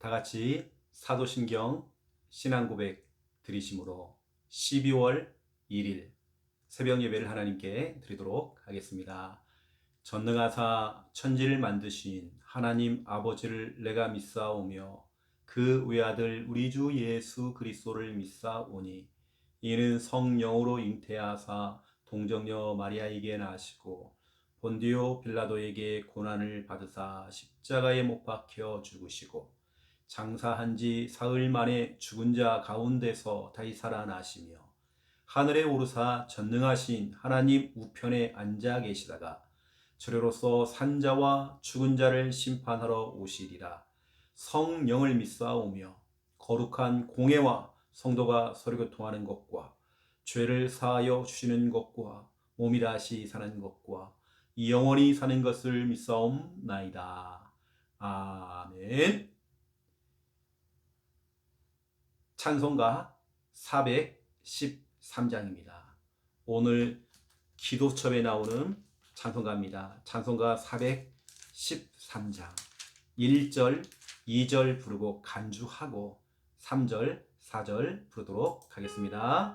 다 같이 사도신경 신앙고백 드리심으로 12월 1일 새벽 예배를 하나님께 드리도록 하겠습니다. 전능하사 천지를 만드신 하나님 아버지를 내가 믿사오며 그 외아들 우리 주 예수 그리스도를 믿사오니 이는 성령으로 잉태하사 동정녀 마리아에게 나시고 본디오 빌라도에게 고난을 받으사 십자가에 못 박혀 죽으시고 장사한 지 사흘 만에 죽은 자 가운데서 다시 살아나시며 하늘에 오르사 전능하신 하나님 우편에 앉아 계시다가 저래로서 산자와 죽은 자를 심판하러 오시리라. 성령을 믿사오며 거룩한 공회와 성도가 서로 교통하는 것과 죄를 사하여 주시는 것과 몸이 다시 사는 것과 영원히 사는 것을 믿사옵나이다. 아멘. 찬송가 413장입니다. 오늘 기도첩에 나오는 찬송가입니다. 찬송가 413장 1절, 2절 부르고 간주하고 3절, 4절 부르도록 하겠습니다.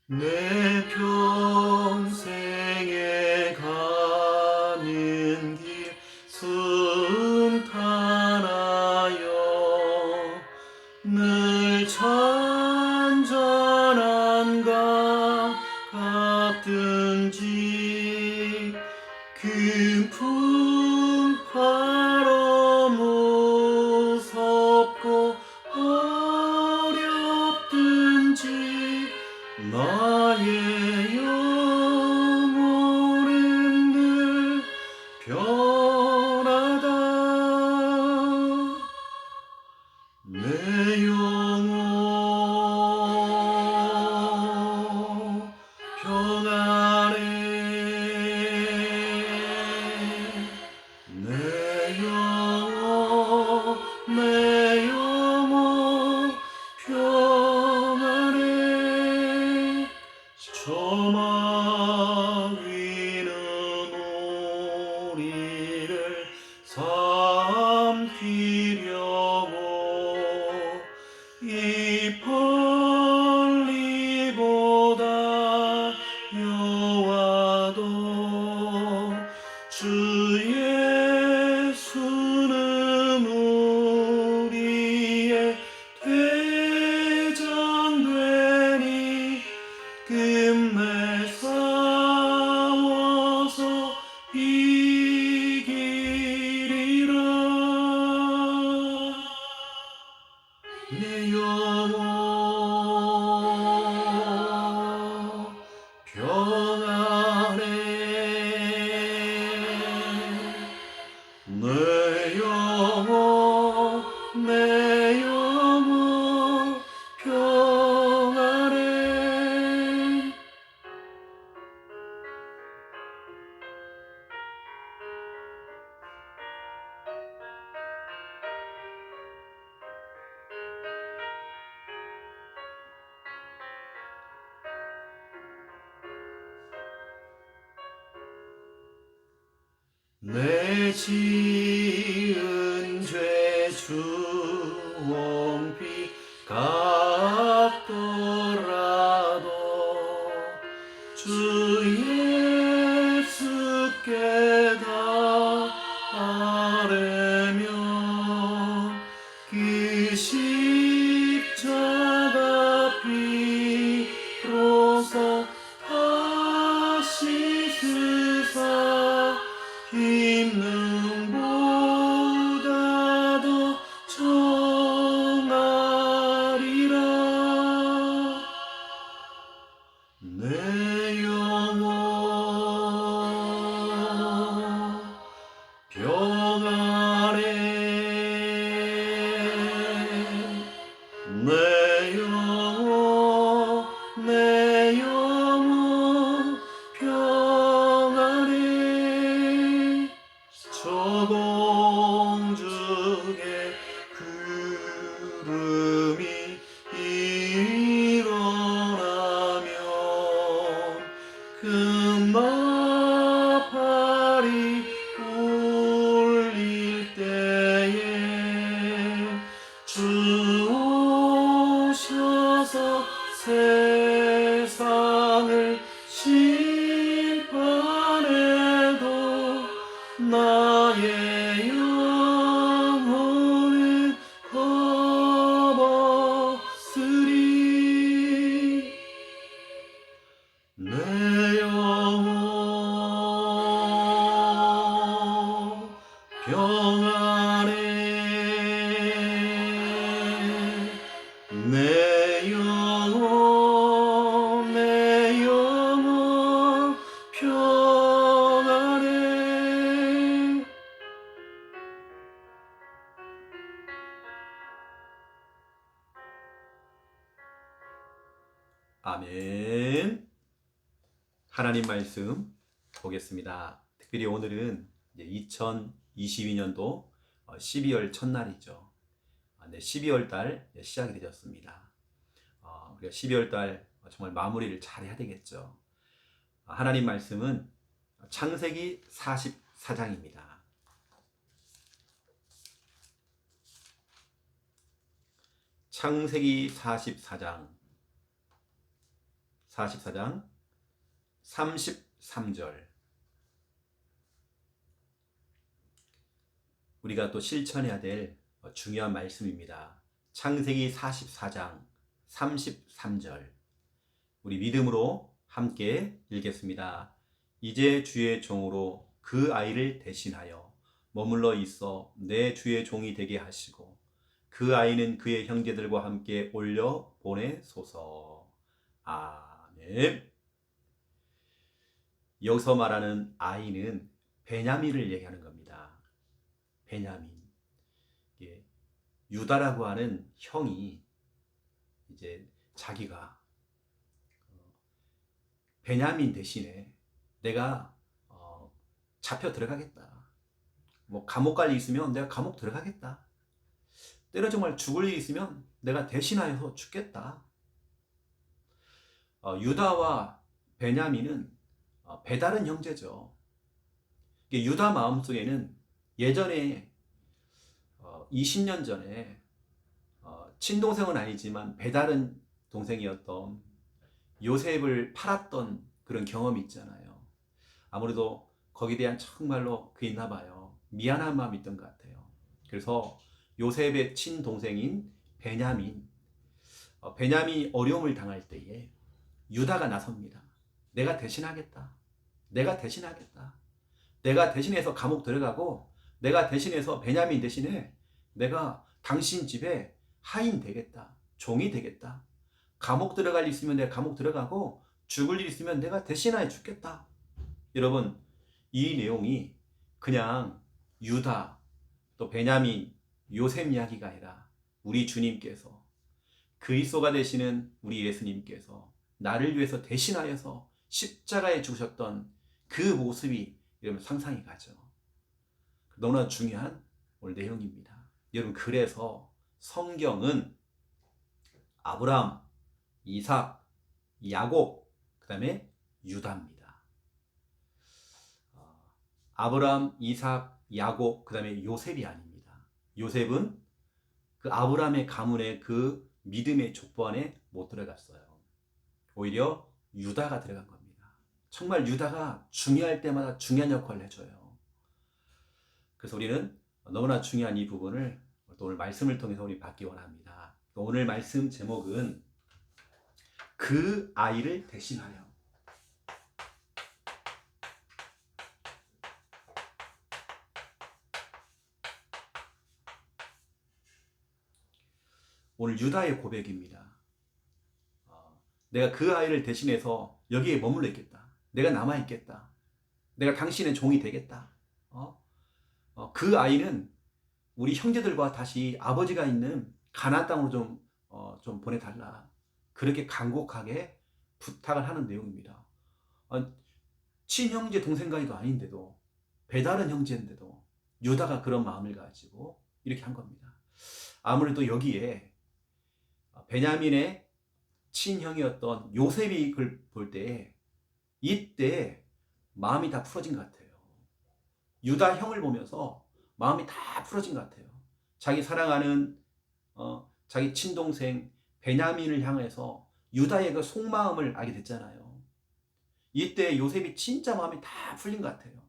내 평생에 가는 길 순탄하여 늘 찬전한가 같든지 큰 풍파로 무섭고 어렵든지 나의 영혼은 늘 편하다. 내 영혼 평안해. 내 영혼 평안해. 저막 위는 우리를 삼키려고 이 벌리보다 여와도 주 예수는 우리의 대장되니 끝내 싸워서 이기리라. 내 영혼 평안해. 내 영혼 평안해. 내 지은 죄 주홍빛 같더라도 주 예수께 다 아뢰면 그 십자가 비로소 다시 쓰사 힘능보다도 저 평안해 내 영혼 평안해. 아멘. 하나님 말씀 보겠습니다. 특별히 오늘은 이제 2022년도 12월 첫날이죠. 12월 달 시작이 되었습니다. 우리가 12월 달 정말 마무리를 잘 해야 되겠죠. 하나님 말씀은 창세기 44장입니다. 창세기 44장 33절. 우리가 또 실천해야 될 중요한 말씀입니다. 창세기 44장 33절. 우리 믿음으로 함께 읽겠습니다. 이제 주의 종으로 그 아이를 대신하여 머물러 있어 내 주의 종이 되게 하시고 그 아이는 그의 형제들과 함께 올려 보내소서. 아멘. 여기서 말하는 아이는 베냐민을 얘기하는 겁니다. 베냐민. 유다라고 하는 형이 이제 자기가 베냐민 대신에 내가 잡혀 들어가겠다. 뭐 감옥 갈 일 있으면 내가 감옥 들어가겠다. 때로 정말 죽을 일 있으면 내가 대신하여서 죽겠다. 유다와 베냐민은 배다른 형제죠. 유다 마음속에는 예전에 20년 전에 친동생은 아니지만 배다른 동생이었던 요셉을 팔았던 그런 경험이 있잖아요. 아무래도 거기에 대한 정말로 그 있나 봐요. 미안한 마음이 있던 것 같아요. 그래서 요셉의 친동생인 베냐민이 어려움을 당할 때에 유다가 나섭니다. 내가 대신하겠다. 내가 대신해서 감옥 들어가고 내가 대신해서 베냐민 대신에 내가 당신 집에 하인 되겠다. 종이 되겠다. 감옥 들어갈 일 있으면 내가 감옥 들어가고 죽을 일 있으면 내가 대신하여 죽겠다. 여러분, 이 내용이 그냥 유다 또 베냐민 요셉 이야기가 아니라 우리 주님께서 그리스도가 되시는 우리 예수님께서 나를 위해서 대신하여서 십자가에 죽으셨던 그 모습이 여러분 상상이 가죠. 너무나 중요한 오늘 내용입니다. 여러분, 그래서 성경은 아브라함, 이삭, 야곱, 그 다음에 유다입니다. 아브라함, 이삭, 야곱, 그 다음에 요셉이 아닙니다. 요셉은 그 아브라함의 가문의 그 믿음의 족보 안에 못 들어갔어요. 오히려 유다가 들어간 겁니다. 정말 유다가 중요할 때마다 중요한 역할을 해줘요. 그래서 우리는 너무나 중요한 이 부분을 또 오늘 말씀을 통해서 우리 받기 원합니다. 오늘 말씀 제목은 그 아이를 대신하여. 오늘 유다의 고백입니다. 내가 그 아이를 대신해서 여기에 머물러 있겠다. 내가 남아 있겠다. 내가 당신의 종이 되겠다. 그 아이는 우리 형제들과 다시 아버지가 있는 가나안 땅으로 좀 보내달라. 그렇게 간곡하게 부탁을 하는 내용입니다. 친형제 동생과도 아닌데도 배다른 형제인데도 유다가 그런 마음을 가지고 이렇게 한 겁니다. 아무래도 여기에 베냐민의 친형이었던 요셉이 그걸 볼 때 이때 마음이 다 풀어진 것 같아요. 유다 형을 보면서 마음이 다 풀어진 것 같아요. 자기 사랑하는 자기 친동생 베냐민을 향해서 유다의 그 속마음을 알게 됐잖아요. 이때 요셉이 진짜 마음이 다 풀린 것 같아요.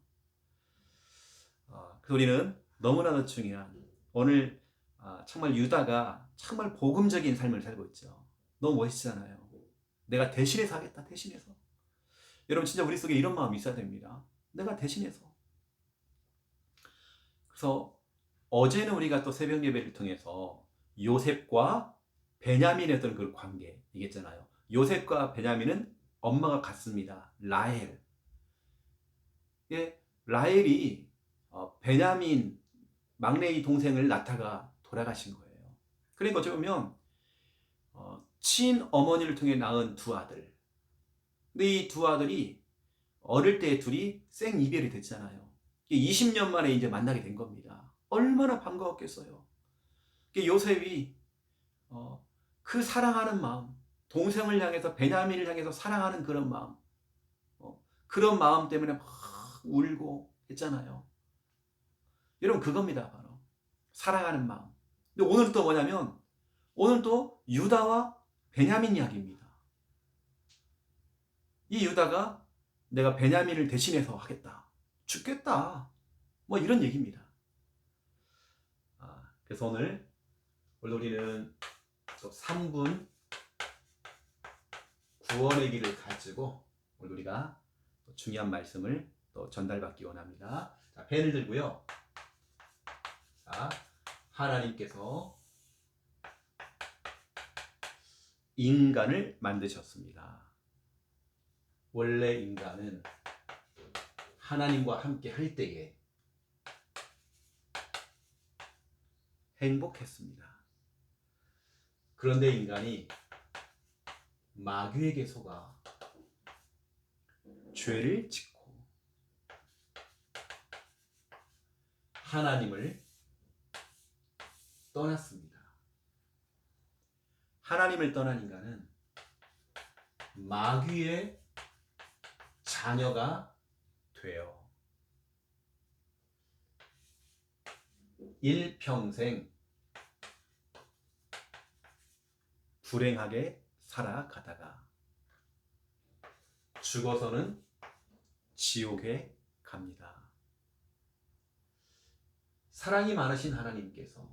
그래서 우리는 너무나도 중요한 오늘 정말 유다가 정말 복음적인 삶을 살고 있죠. 너무 멋있잖아요. 내가 대신해서 하겠다. 대신해서. 여러분 진짜 우리 속에 이런 마음이 있어야 됩니다. 내가 대신해서. 그래서 어제는 우리가 또 새벽 예배를 통해서 요셉과 베냐민의 어떤 그 관계 얘기했잖아요. 요셉과 베냐민은 엄마가 같습니다. 라헬. 예, 라헬이 베냐민 막내 이 동생을 낳다가 돌아가신 거예요. 그러니까 어찌 보면 친어머니를 통해 낳은 두 아들. 근데 이 두 아들이 어릴 때 둘이 생 이별이 됐잖아요. 20년 만에 이제 만나게 된 겁니다. 얼마나 반가웠겠어요. 요셉이 그 사랑하는 마음, 동생을 향해서 베냐민을 향해서 사랑하는 그런 마음, 그런 마음 때문에 막 울고 했잖아요. 여러분 그겁니다. 바로 사랑하는 마음. 근데 오늘 또 뭐냐면 오늘 또 유다와 베냐민 이야기입니다. 이 유다가 내가 베냐민을 대신해서 하겠다. 죽겠다. 뭐 이런 얘기입니다. 그래서 오늘 우리는 또 3분 구원의 길을 가지고 오늘 우리가 중요한 말씀을 또 전달받기 원합니다. 자, 펜을 들고요. 자, 하나님께서 인간을 만드셨습니다. 원래 인간은 하나님과 함께 할 때에 행복했습니다. 그런데 인간이 마귀에게 속아 죄를 짓고 하나님을 떠났습니다. 하나님을 떠난 인간은 마귀의 자녀가 되어 일평생 불행하게 살아가다가 죽어서는 지옥에 갑니다. 사랑이 많으신 하나님께서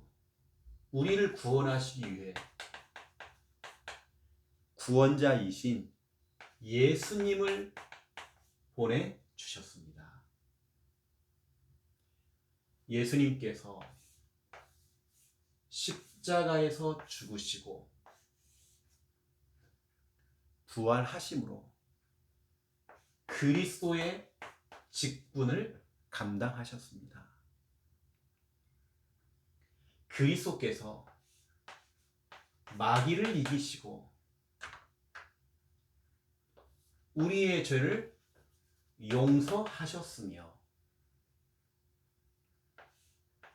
우리를 구원하시기 위해 구원자이신 예수님을 보내주셨습니다. 예수님께서 십자가에서 죽으시고 부활하심으로 그리스도의 직분을 감당하셨습니다. 그리스도께서 마귀를 이기시고 우리의 죄를 용서하셨으며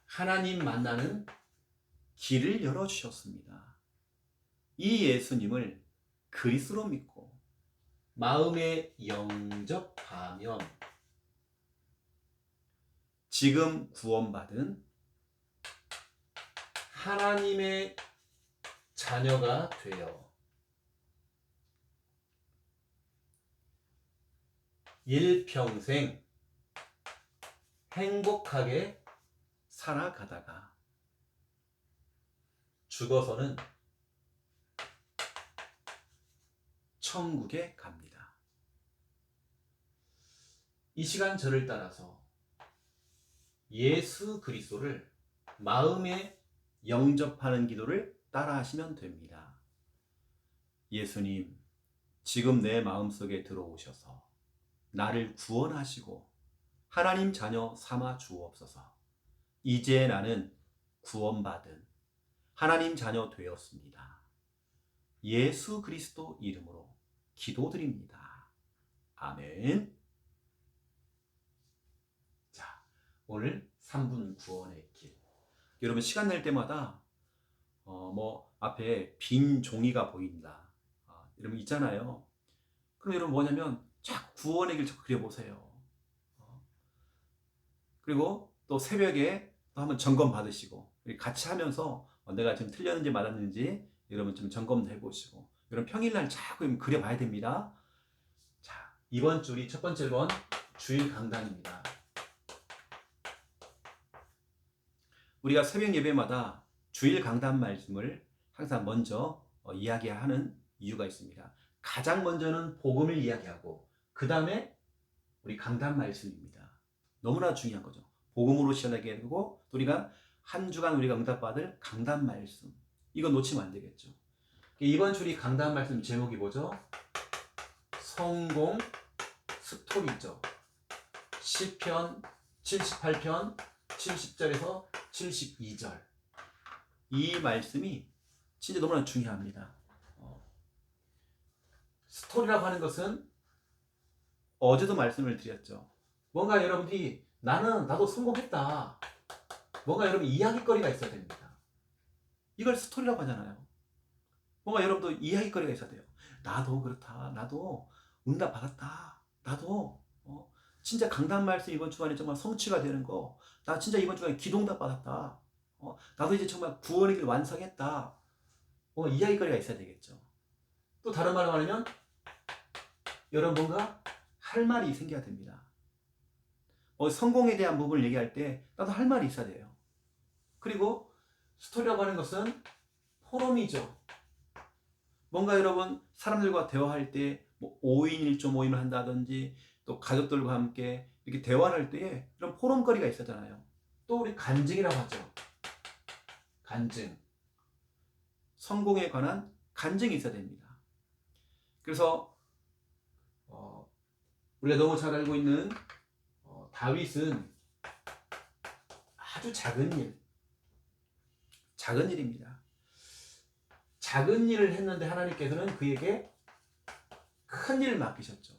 하나님 만나는 길을 열어주셨습니다. 이 예수님을 그리스도로 믿고 마음에 영접하면 지금 구원받은 하나님의 자녀가 되어 일평생 행복하게 살아가다가 죽어서는 천국에 갑니다. 이 시간 저를 따라서 예수 그리스도를 마음에 영접하는 기도를 따라하시면 됩니다. 예수님, 지금 내 마음속에 들어오셔서 나를 구원하시고 하나님 자녀 삼아 주옵소서. 이제 나는 구원받은 하나님 자녀 되었습니다. 예수 그리스도 이름으로 기도드립니다. 아멘. 자, 오늘 3분 구원의 길. 여러분 시간 낼 때마다 앞에 빈 종이가 보인다. 여러분 있잖아요. 그럼 여러분 뭐냐면 자꾸 구원의 길 자꾸 그려보세요. 그리고 또 새벽에 또 한번 점검 받으시고 같이 하면서 내가 지금 틀렸는지 맞았는지 여러분 좀 점검도 해보시고 여러분 평일날 자꾸 그려봐야 됩니다. 자, 이번 주 우리 첫 번째 번 주일 강단입니다. 우리가 새벽 예배마다 주일 강단 말씀을 항상 먼저 이야기하는 이유가 있습니다. 가장 먼저는 복음을 이야기하고 그 다음에 우리 강단 말씀입니다. 너무나 중요한 거죠. 복음으로 시작하게 되고 또 우리가 한 주간 우리가 응답받을 강단 말씀 이거 놓치면 안 되겠죠. 이번 주 우리 강단 말씀 제목이 뭐죠? 성공 스토리죠. 시편 78편 70절에서 72절 이 말씀이 진짜 너무나 중요합니다. 스토리라고 하는 것은 어제도 말씀을 드렸죠. 뭔가 여러분들이 나도 성공했다. 뭔가 여러분 이야기거리가 있어야 됩니다. 이걸 스토리라고 하잖아요. 뭔가 여러분도 이야기거리가 있어야 돼요. 나도 그렇다. 나도 응답 받았다. 나도 진짜 강단 말씀 이번 주간에 정말 성취가 되는 거. 나 진짜 이번 주간에 기도응답 받았다. 나도 이제 정말 구원의 길 완성했다. 이야기거리가 있어야 되겠죠. 또 다른 말로 말하면 여러분 뭔가 할 말이 생겨야 됩니다. 성공에 대한 부분을 얘기할 때 나도 할 말이 있어야 돼요. 그리고 스토리라고 하는 것은 포럼이죠. 뭔가 여러분 사람들과 대화할 때 5인 1조 모임을 한다든지 또 가족들과 함께 이렇게 대화를 할 때에 이런 포럼거리가 있었잖아요. 또 우리 간증이라고 하죠. 간증. 성공에 관한 간증이 있어야 됩니다. 그래서 우리가 너무 잘 알고 있는 다윗은 아주 작은 일입니다. 작은 일을 했는데 하나님께서는 그에게 큰 일을 맡기셨죠.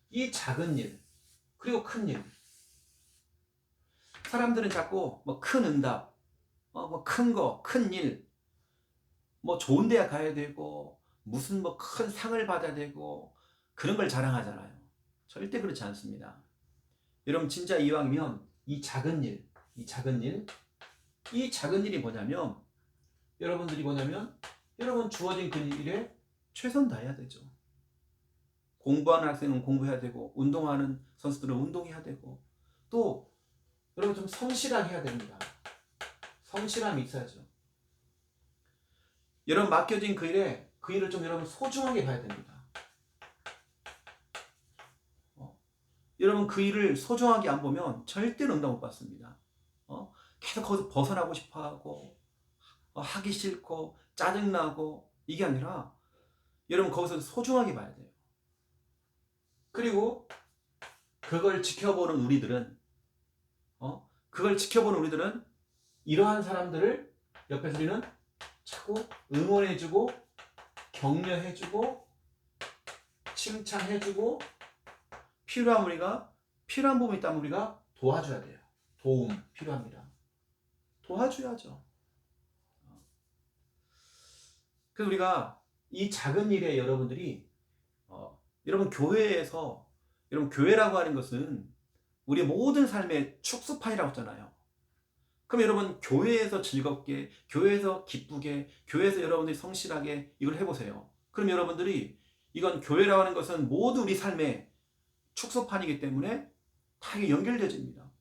이 작은 일 그리고 큰 일. 사람들은 자꾸 큰 응답, 큰 거, 큰 일, 좋은 데 가야 되고 무슨 큰 상을 받아야 되고 그런 걸 자랑하잖아요. 절대 그렇지 않습니다. 여러분 진짜 이왕이면 이 작은 일이 뭐냐면 여러분 주어진 그 일에 최선 다해야 되죠. 공부하는 학생은 공부해야 되고 운동하는 선수들은 운동해야 되고 또 여러분 좀 성실하게 해야 됩니다. 성실함이 있어야죠. 여러분 맡겨진 그 일을 좀 여러분 소중하게 봐야 됩니다. 여러분 그 일을 소중하게 안 보면 절대로 응답 못 받습니다. 계속 거기서 벗어나고 싶어하고 하기 싫고 짜증나고 이게 아니라 여러분 거기서 소중하게 봐야 돼요. 그리고 그걸 지켜보는 우리들은 이러한 사람들을 옆에서 우리는 자꾸 응원해주고 격려해주고 칭찬해주고 필요한 부분이 있다면 우리가 도와줘야 돼요. 도움 필요합니다. 도와줘야죠. 그래서 우리가 이 작은 일에 여러분들이 여러분 교회에서 여러분 교회라고 하는 것은 우리 모든 삶의 축소판이라고 했잖아요. 그럼 여러분 교회에서 즐겁게, 교회에서 기쁘게, 교회에서 여러분들이 성실하게 이걸 해보세요. 그럼 여러분들이 이건 교회라고 하는 것은 모두 우리 삶의 축소판이기 때문에 다 이게 연결되어집니다.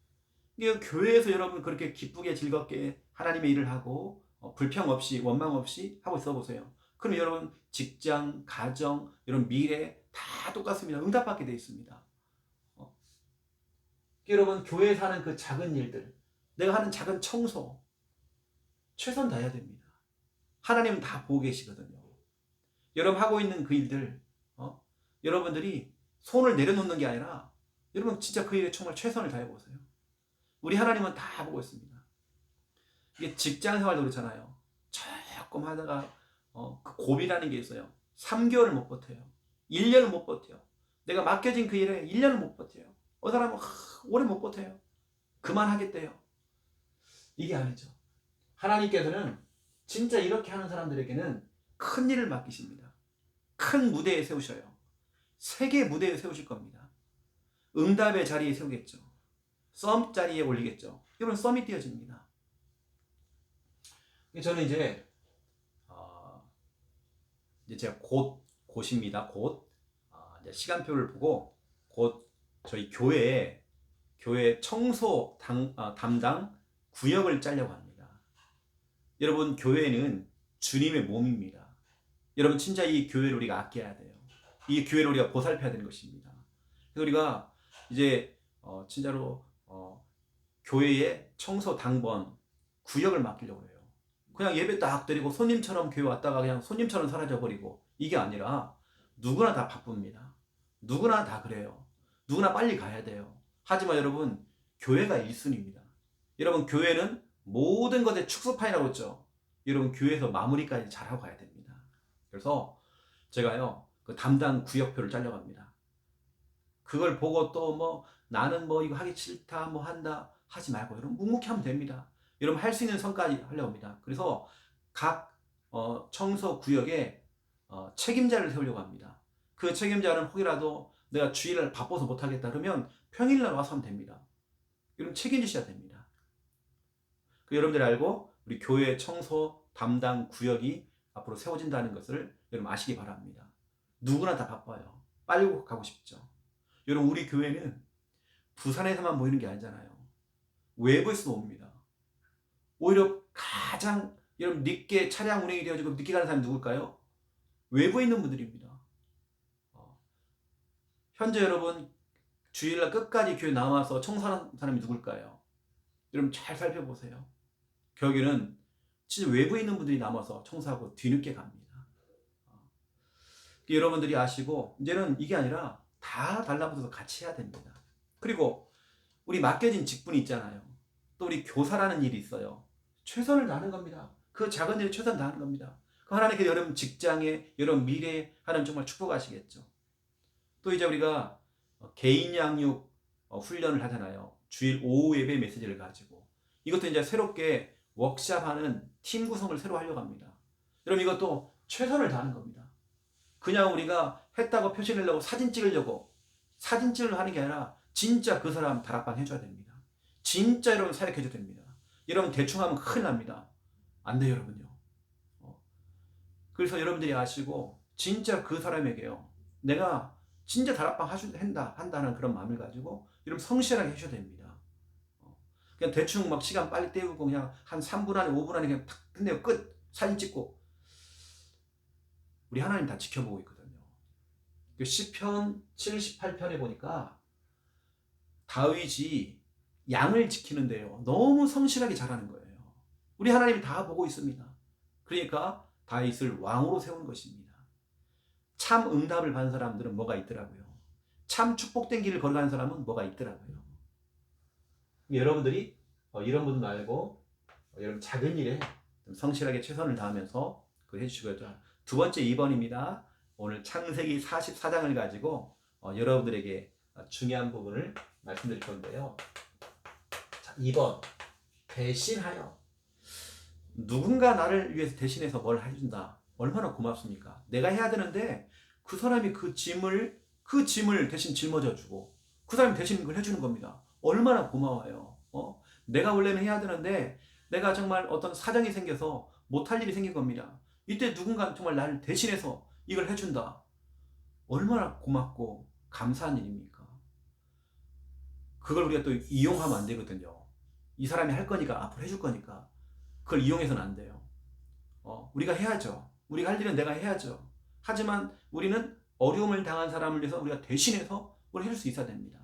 이게 교회에서 여러분 그렇게 기쁘게 즐겁게 하나님의 일을 하고 불평 없이 원망 없이 하고 있어 보세요. 그럼 여러분 직장, 가정, 여러분 미래 다 똑같습니다. 응답받게 되어 있습니다. 여러분 교회에서 하는 그 작은 일들, 내가 하는 작은 청소 최선 다해야 됩니다. 하나님은 다 보고 계시거든요. 여러분 하고 있는 그 일들 여러분들이 손을 내려놓는 게 아니라 여러분 진짜 그 일에 정말 최선을 다해보세요. 우리 하나님은 다 보고 있습니다. 이게 직장 생활도 그렇잖아요. 조금 하다가 그 고비라는 게 있어요. 3개월을 못 버텨요. 1년을 못 버텨요. 내가 맡겨진 그 일에 1년을 못 버텨요. 사람은 오래 못 버텨요. 그만하겠대요. 이게 아니죠. 하나님께서는 진짜 이렇게 하는 사람들에게는 큰 일을 맡기십니다. 큰 무대에 세우셔요. 세계 무대에 세우실 겁니다. 응답의 자리에 세우겠죠. 썸 자리에 올리겠죠. 여러분 썸이 띄어집니다. 저는 이제 제가 곧입니다. 이제 시간표를 보고 곧 저희 교회 청소 담당 구역을 짜려고 합니다. 여러분 교회는 주님의 몸입니다. 여러분 진짜 이 교회를 우리가 아껴야 돼요. 이 교회를 우리가 보살펴야 되는 것입니다. 그래서 우리가 이제 진짜로 교회에 청소 당번 구역을 맡기려고 해요. 그냥 예배 딱 드리고 손님처럼 교회 왔다가 그냥 손님처럼 사라져버리고, 이게 아니라 누구나 다 바쁩니다. 누구나 다 그래요. 누구나 빨리 가야 돼요. 하지만 여러분, 교회가 1순위입니다. 여러분, 교회는 모든 것의 축소판이라고 했죠. 여러분, 교회에서 마무리까지 잘하고 가야 됩니다. 그래서 제가요, 그 담당 구역표를 잘려갑니다. 그걸 보고 또 뭐 나는 뭐 이거 하기 싫다 뭐 한다 하지 말고 여러분 묵묵히 하면 됩니다. 여러분 할 수 있는 선까지 하려고 합니다. 그래서 각 청소 구역에 책임자를 세우려고 합니다. 그 책임자는 혹이라도 내가 주일날 바빠서 못하겠다 그러면 평일날 와서 하면 됩니다. 여러분 책임지셔야 됩니다. 여러분들이 알고 우리 교회 청소 담당 구역이 앞으로 세워진다는 것을 여러분 아시기 바랍니다. 누구나 다 바빠요. 빨리 가고 싶죠. 여러분 우리 교회는 부산에서만 모이는 게 아니잖아요. 외부에서도 옵니다. 오히려 가장 여러분 늦게 차량 운행이 되어지고 늦게 가는 사람이 누굴까요? 외부에 있는 분들입니다. 현재 여러분 주일날 끝까지 교회 남아서 청소하는 사람이 누굴까요? 여러분 잘 살펴보세요. 결국에는 진짜 외부에 있는 분들이 남아서 청소하고 뒤늦게 갑니다. 여러분들이 아시고 이제는 이게 아니라 다 달라붙어서 같이 해야 됩니다. 그리고 우리 맡겨진 직분이 있잖아요. 또 우리 교사라는 일이 있어요. 최선을 다하는 겁니다. 그 작은 일에 최선을 다하는 겁니다. 그 하나님께서 여러분 직장에, 여러분 미래에 하나님 정말 축복하시겠죠. 또 이제 우리가 개인 양육 훈련을 하잖아요. 주일 오후 예배 메시지를 가지고. 이것도 이제 새롭게 워크샵하는 팀 구성을 새로 하려고 합니다. 여러분 이것도 최선을 다하는 겁니다. 그냥 우리가 했다고 표시내려고 사진 찍으려고 사진 찍으려고 하는 게 아니라 진짜 그 사람 다락방 해줘야 됩니다. 진짜 여러분 사역해줘야 됩니다. 여러분 대충 하면 큰일 납니다. 안 돼요 여러분요. 그래서 여러분들이 아시고 진짜 그 사람에게요. 내가 진짜 다락방 한다는 그런 마음을 가지고 여러분 성실하게 해줘야 됩니다. 그냥 대충 막 시간 빨리 때우고 그냥 한 3분 안에 5분 안에 그냥 탁 끝내고 끝 사진 찍고 우리 하나님 다 지켜보고 있거든요. 시편 78편에 보니까 다윗이 양을 지키는데요. 너무 성실하게 잘하는 거예요. 우리 하나님이 다 보고 있습니다. 그러니까 다윗을 왕으로 세운 것입니다. 참 응답을 받은 사람들은 뭐가 있더라고요. 참 축복된 길을 걸어가는 사람은 뭐가 있더라고요. 여러분들이 이런 분들 말고 여러분 작은 일에 성실하게 최선을 다하면서 해주시고요. 두 번째 2번입니다. 오늘 창세기 44장을 가지고 여러분들에게 중요한 부분을 말씀드릴 건데요. 자, 2번 대신하여. 누군가 나를 위해서 대신해서 뭘 해준다. 얼마나 고맙습니까? 내가 해야 되는데 그 사람이 그 짐을 대신 짊어져주고 그 사람이 대신 그걸 해주는 겁니다. 얼마나 고마워요. 내가 원래는 해야 되는데 내가 정말 어떤 사정이 생겨서 못할 일이 생긴 겁니다. 이때 누군가 정말 나를 대신해서 이걸 해준다. 얼마나 고맙고 감사한 일입니까? 그걸 우리가 또 이용하면 안 되거든요. 이 사람이 할 거니까 앞으로 해줄 거니까 그걸 이용해서는 안 돼요. 우리가 해야죠. 우리가 할 일은 내가 해야죠. 하지만 우리는 어려움을 당한 사람을 위해서 우리가 대신해서 뭘 해줄 수 있어야 됩니다.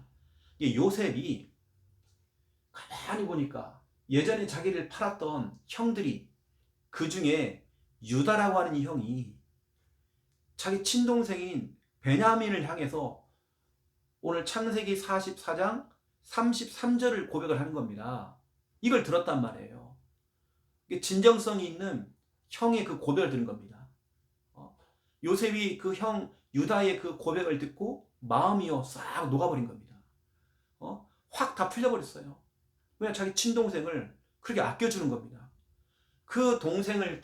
요셉이 가만히 보니까 예전에 자기를 팔았던 형들이 그 중에 유다라고 하는 이 형이 자기 친동생인 베냐민을 향해서 오늘 창세기 44장 33절을 고백을 하는 겁니다. 이걸 들었단 말이에요. 진정성이 있는 형의 그 고백을 들은 겁니다. 요셉이 그 형 유다의 그 고백을 듣고 마음이요 싹 녹아버린 겁니다. 확 다 풀려버렸어요. 왜? 자기 친동생을 그렇게 아껴주는 겁니다. 그 동생을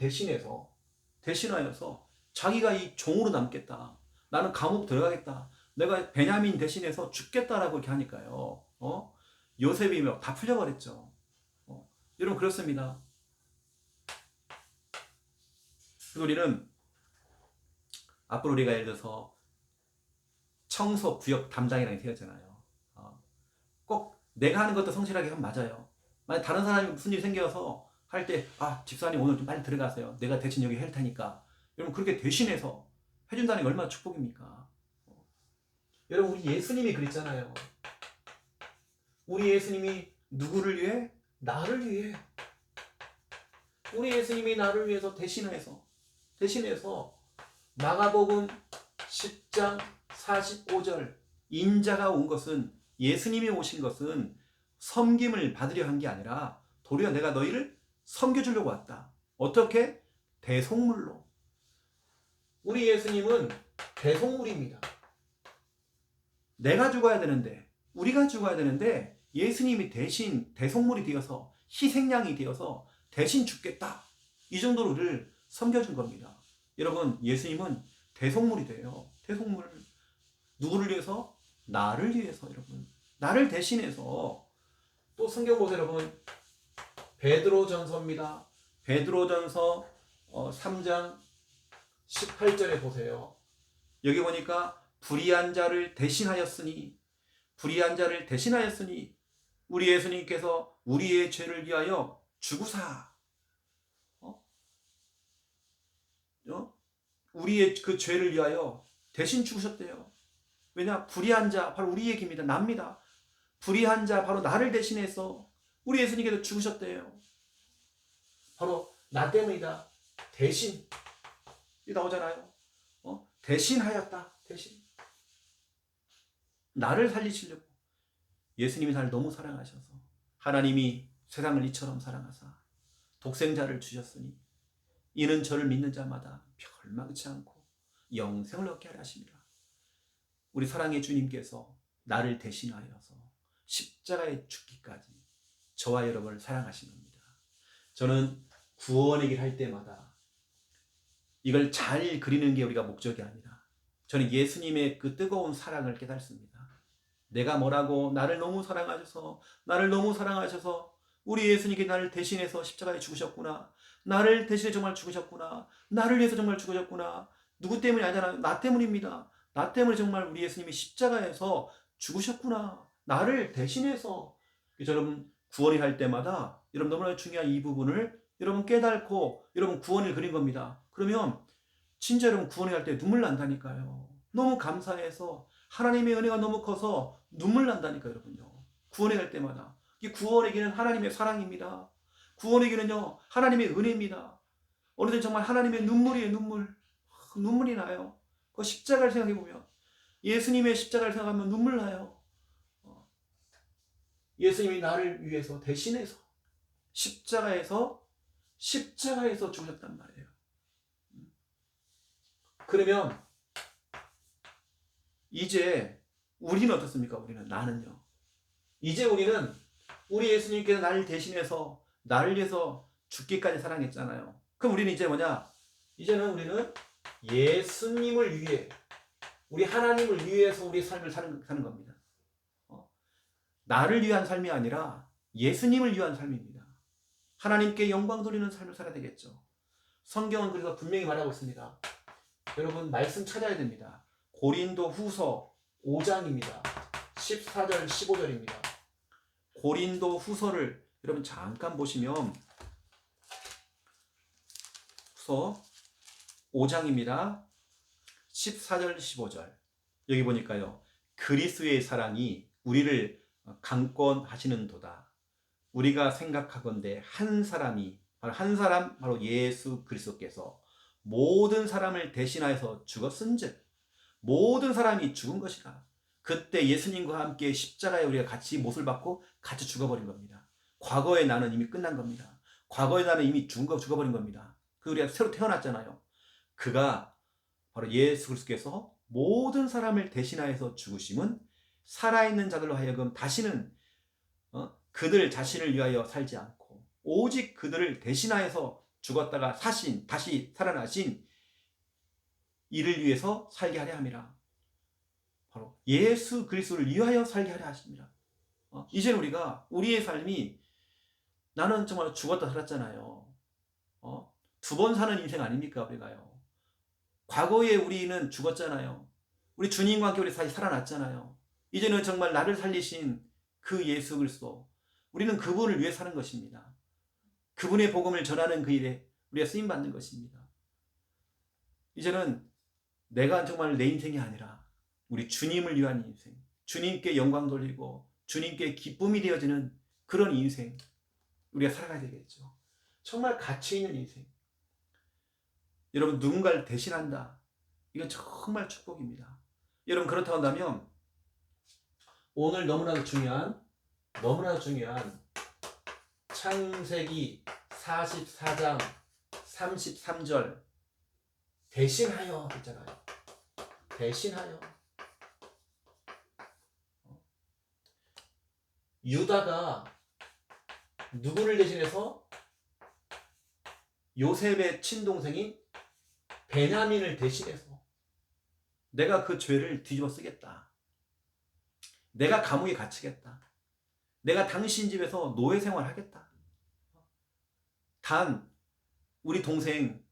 대신하여서 자기가 이 종으로 남겠다. 나는 감옥 들어가겠다. 내가 베냐민 대신해서 죽겠다라고 이렇게 하니까요. 요셉이 다 풀려버렸죠. 여러분 그렇습니다. 그래서 우리는 앞으로 우리가 예를 들어서 청소 구역 담당이라는 게 되었잖아요. 꼭 내가 하는 것도 성실하게 하면 맞아요. 만약 다른 사람이 무슨 일이 생겨서 할 때 집사님 오늘 좀 빨리 들어가세요. 내가 대신 여기 할 테니까. 여러분 그렇게 대신해서 해준다는 게 얼마나 축복입니까? 여러분 우리 예수님이 그랬잖아요. 우리 예수님이 누구를 위해? 나를 위해. 우리 예수님이 나를 위해서 대신해서 마가복음 10장 45절 인자가 온 것은, 예수님이 오신 것은 섬김을 받으려 한 게 아니라 도리어 내가 너희를 섬겨주려고 왔다. 어떻게? 대속물로. 우리 예수님은 대속물입니다. 내가 죽어야 되는데, 우리가 죽어야 되는데 예수님이 대신 대속물이 되어서, 희생양이 되어서 대신 죽겠다. 이 정도로 우리를 섬겨준 겁니다. 여러분, 예수님은 대속물이 돼요. 대속물. 누구를 위해서? 나를 위해서. 여러분, 나를 대신해서. 또 성경 보세요, 여러분. 베드로전서입니다. 베드로전서 3장 18절에 보세요. 여기 보니까 불의한 자를 대신하였으니 우리 예수님께서 우리의 죄를 위하여 죽으사, 우리의 그 죄를 위하여 대신 죽으셨대요. 왜냐? 불의한 자, 바로 우리 얘기입니다. 납니다. 불의한 자, 바로 나를 대신해서 우리 예수님께서 죽으셨대요. 바로 나 때문이다. 대신. 이 나오잖아요. 대신하였다. 대신. 나를 살리시려고. 예수님이 나를 너무 사랑하셔서 하나님이 세상을 이처럼 사랑하사 독생자를 주셨으니 이는 저를 믿는 자마다 멸망치 않고 영생을 얻게 하려 하십니다. 우리 사랑의 주님께서 나를 대신하여서 십자가에 죽기까지 저와 여러분을 사랑하신 겁니다. 저는 구원의 길 할 때마다 이걸 잘 그리는 게 우리가 목적이 아니라, 저는 예수님의 그 뜨거운 사랑을 깨닫습니다. 내가 뭐라고, 나를 너무 사랑하셔서 우리 예수님께 나를 대신해서 십자가에 죽으셨구나. 나를 대신해 정말 죽으셨구나. 나를 위해서 정말 죽으셨구나. 누구 때문이 아니잖아요. 나 때문입니다. 나 때문에 정말 우리 예수님이 십자가에서 죽으셨구나. 나를 대신해서. 여러분, 구원을 할 때마다 여러분 너무나 중요한 이 부분을 여러분 깨닫고 여러분 구원을 그린 겁니다. 그러면 진짜 여러분 구원을 할 때 눈물 난다니까요. 너무 감사해서 하나님의 은혜가 너무 커서 눈물 난다니까요, 여러분요. 구원을 할 때마다. 이 구원의 길은 하나님의 사랑입니다. 구원의 길은요, 하나님의 은혜입니다. 어느 때 정말 하나님의 눈물이에요, 눈물이 나요. 그 십자가를 생각해 보면, 예수님의 십자가를 생각하면 눈물 나요. 예수님이 나를 위해서 대신해서 십자가에서 죽으셨단 말이에요. 그러면 이제 우리는 어떻습니까? 나는요. 이제 우리는 우리 예수님께서 나를 대신해서 나를 위해서 죽기까지 사랑했잖아요. 그럼 우리는 이제 뭐냐? 이제는 우리는 예수님을 위해, 우리 하나님을 위해서 우리 삶을 사는 겁니다. 나를 위한 삶이 아니라 예수님을 위한 삶입니다. 하나님께 영광 돌리는 삶을 살아야 되겠죠. 성경은 그래서 분명히 말하고 있습니다. 여러분 말씀 찾아야 됩니다. 고린도 후서 5장입니다. 14절 15절입니다. 고린도 후서를 여러분 잠깐 보시면 후서 5장입니다. 14절 15절. 여기 보니까요. 그리스도의 사랑이 우리를 강권하시는도다. 우리가 생각하건대 한 사람 바로 예수 그리스도께서 모든 사람을 대신하여서 죽었은즉 모든 사람이 죽은 것이라. 그때 예수님과 함께 십자가에 우리가 같이 못을 받고 같이 죽어버린 겁니다. 과거의 나는 이미 끝난 겁니다. 과거의 나는 이미 죽어버린 겁니다. 우리가 새로 태어났잖아요. 그가 바로 예수 그리스도께서 모든 사람을 대신하여서 죽으심은 살아있는 자들로 하여금 다시는 그들 자신을 위하여 살지 않고 오직 그들을 대신하여서 죽었다가 다시 살아나신 이를 위해서 살게 하려 함이라. 바로 예수 그리스도를 위하여 살게 하려 하십니다. 이제는 우리의 삶이, 나는 정말 죽었다 살았잖아요. 2번 사는 인생 아닙니까? 우리가요. 과거에 우리는 죽었잖아요. 우리 주님과 함께 우리 다시 살아났잖아요. 이제는 정말 나를 살리신 그 예수 그리스도, 우리는 그분을 위해 사는 것입니다. 그분의 복음을 전하는 그 일에 우리가 쓰임받는 것입니다. 이제는 내가 정말 내 인생이 아니라 우리 주님을 위한 인생, 주님께 영광 돌리고 주님께 기쁨이 되어지는 그런 인생 우리가 살아가야 되겠죠. 정말 가치 있는 인생. 여러분 누군가를 대신한다. 이건 정말 축복입니다. 여러분 그렇다고 한다면 오늘 너무나도 중요한 창세기 44장 33절 대신하여 있잖아요. 대신하여. 유다가 누구를 대신해서 요셉의 친동생인 베냐민을 대신해서 내가 그 죄를 뒤집어 쓰겠다. 내가 감옥에 갇히겠다. 내가 당신 집에서 노예 생활하겠다. 단 우리 동생,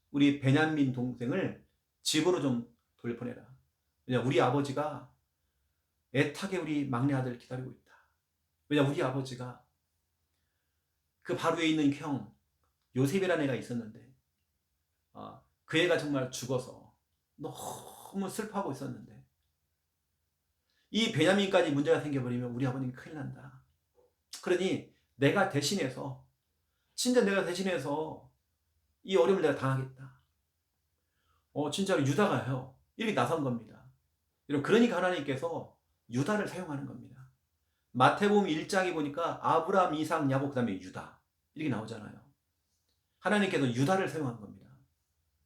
우리 베냐민 동생을 집으로 좀 돌려보내라. 왜냐 우리 아버지가 애타게 우리 막내 아들을 기다리고 있다. 왜냐 우리 아버지가 그 바로 위에 있는 형 요셉이라는 애가 있었는데 그 애가 정말 죽어서 너무 슬퍼하고 있었는데 이 베냐민까지 문제가 생겨버리면 우리 아버님이 큰일 난다. 그러니 내가 대신해서 진짜 내가 대신해서 이 어려움을 내가 당하겠다. 진짜로 유다가요 이렇게 나선 겁니다. 여러분 그러니까 하나님께서 유다를 사용하는 겁니다. 마태복음 1장에 보니까 아브라함, 이삭, 야곱 그 다음에 유다 이렇게 나오잖아요. 하나님께서 유다를 사용한 겁니다.